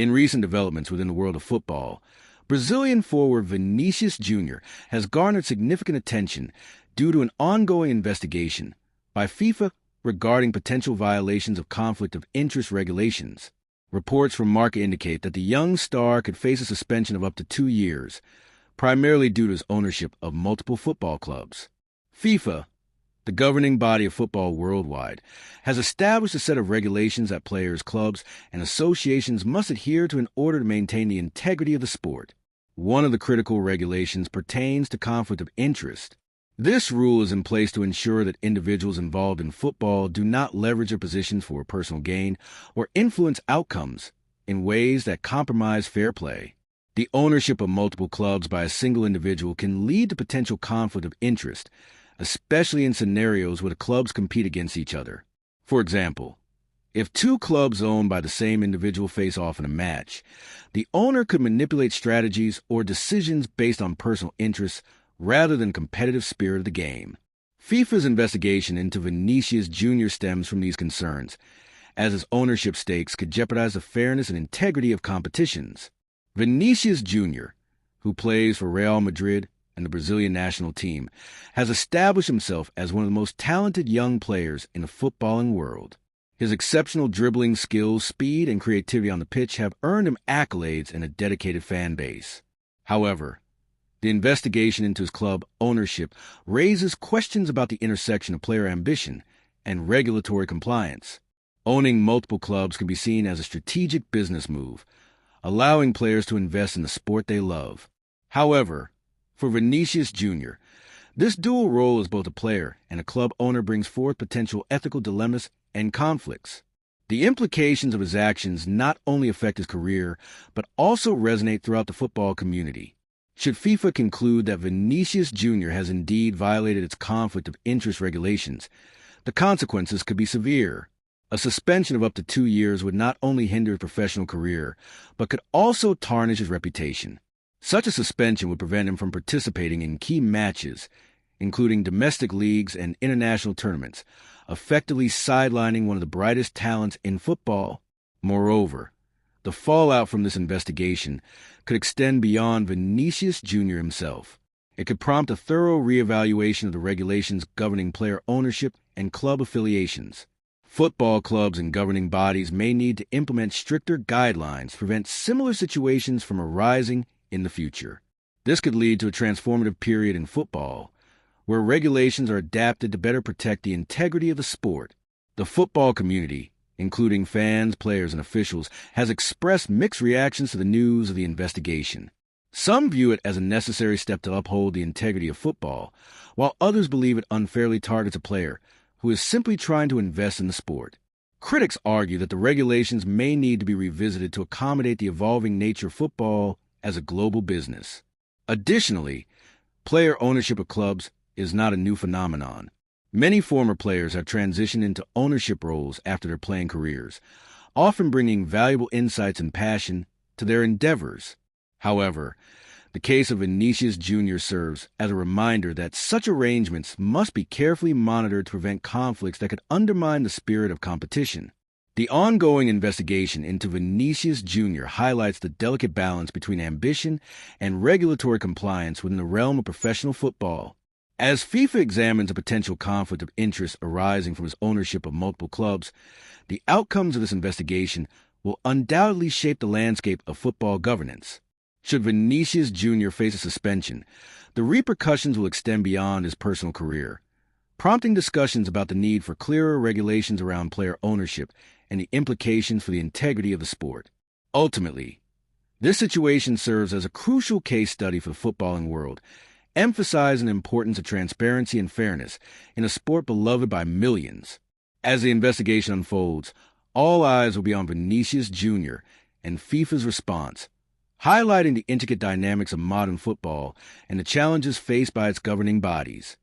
In recent developments within the world of football, Brazilian forward Vinicius Jr. has garnered significant attention due to an ongoing investigation by FIFA regarding potential violations of conflict of interest regulations. Reports from Marca indicate that the young star could face a suspension of up to 2 years, primarily due to his ownership of multiple football clubs. FIFA, the governing body of football worldwide, has established a set of regulations that players, clubs, and associations must adhere to in order to maintain the integrity of the sport. One of the critical regulations pertains to conflict of interest. This rule is in place to ensure that individuals involved in football do not leverage their positions for personal gain or influence outcomes in ways that compromise fair play. The ownership of multiple clubs by a single individual can lead to potential conflict of interest, especially in scenarios where the clubs compete against each other. For example, if 2 clubs owned by the same individual face off in a match, the owner could manipulate strategies or decisions based on personal interests rather than competitive spirit of the game. FIFA's investigation into Vinicius Jr. stems from these concerns, as his ownership stakes could jeopardize the fairness and integrity of competitions. Vinicius Jr., who plays for Real Madrid and the Brazilian national team, has established himself as one of the most talented young players in the footballing world. His exceptional dribbling skills, speed, and creativity on the pitch have earned him accolades and a dedicated fan base. However, the investigation into his club ownership raises questions about the intersection of player ambition and regulatory compliance. Owning multiple clubs can be seen as a strategic business move, allowing players to invest in the sport they love. However, for Vinicius Jr., this dual role as both a player and a club owner brings forth potential ethical dilemmas and conflicts. The implications of his actions not only affect his career, but also resonate throughout the football community. Should FIFA conclude that Vinicius Jr. has indeed violated its conflict of interest regulations, the consequences could be severe. A suspension of up to 2 years would not only hinder his professional career, but could also tarnish his reputation. Such a suspension would prevent him from participating in key matches, including domestic leagues and international tournaments, effectively sidelining one of the brightest talents in football. Moreover, the fallout from this investigation could extend beyond Vinicius Jr. himself. It could prompt a thorough reevaluation of the regulations governing player ownership and club affiliations. Football clubs and governing bodies may need to implement stricter guidelines to prevent similar situations from arising in the future. This could lead to a transformative period in football, where regulations are adapted to better protect the integrity of the sport. The football community, including fans, players, and officials, has expressed mixed reactions to the news of the investigation. Some view it as a necessary step to uphold the integrity of football, while others believe it unfairly targets a player who is simply trying to invest in the sport. Critics argue that the regulations may need to be revisited to accommodate the evolving nature of football as a global business. Additionally, player ownership of clubs is not a new phenomenon. Many former players have transitioned into ownership roles after their playing careers, often bringing valuable insights and passion to their endeavors. However, the case of Vinicius Jr. serves as a reminder that such arrangements must be carefully monitored to prevent conflicts that could undermine the spirit of competition. The ongoing investigation into Vinicius Jr. highlights the delicate balance between ambition and regulatory compliance within the realm of professional football. As FIFA examines a potential conflict of interest arising from his ownership of multiple clubs, the outcomes of this investigation will undoubtedly shape the landscape of football governance. Should Vinicius Jr. face a suspension, the repercussions will extend beyond his personal career, prompting discussions about the need for clearer regulations around player ownership and the implications for the integrity of the sport. Ultimately, this situation serves as a crucial case study for the footballing world, emphasizing the importance of transparency and fairness in a sport beloved by millions. As the investigation unfolds, all eyes will be on Vinicius Jr. and FIFA's response, highlighting the intricate dynamics of modern football and the challenges faced by its governing bodies.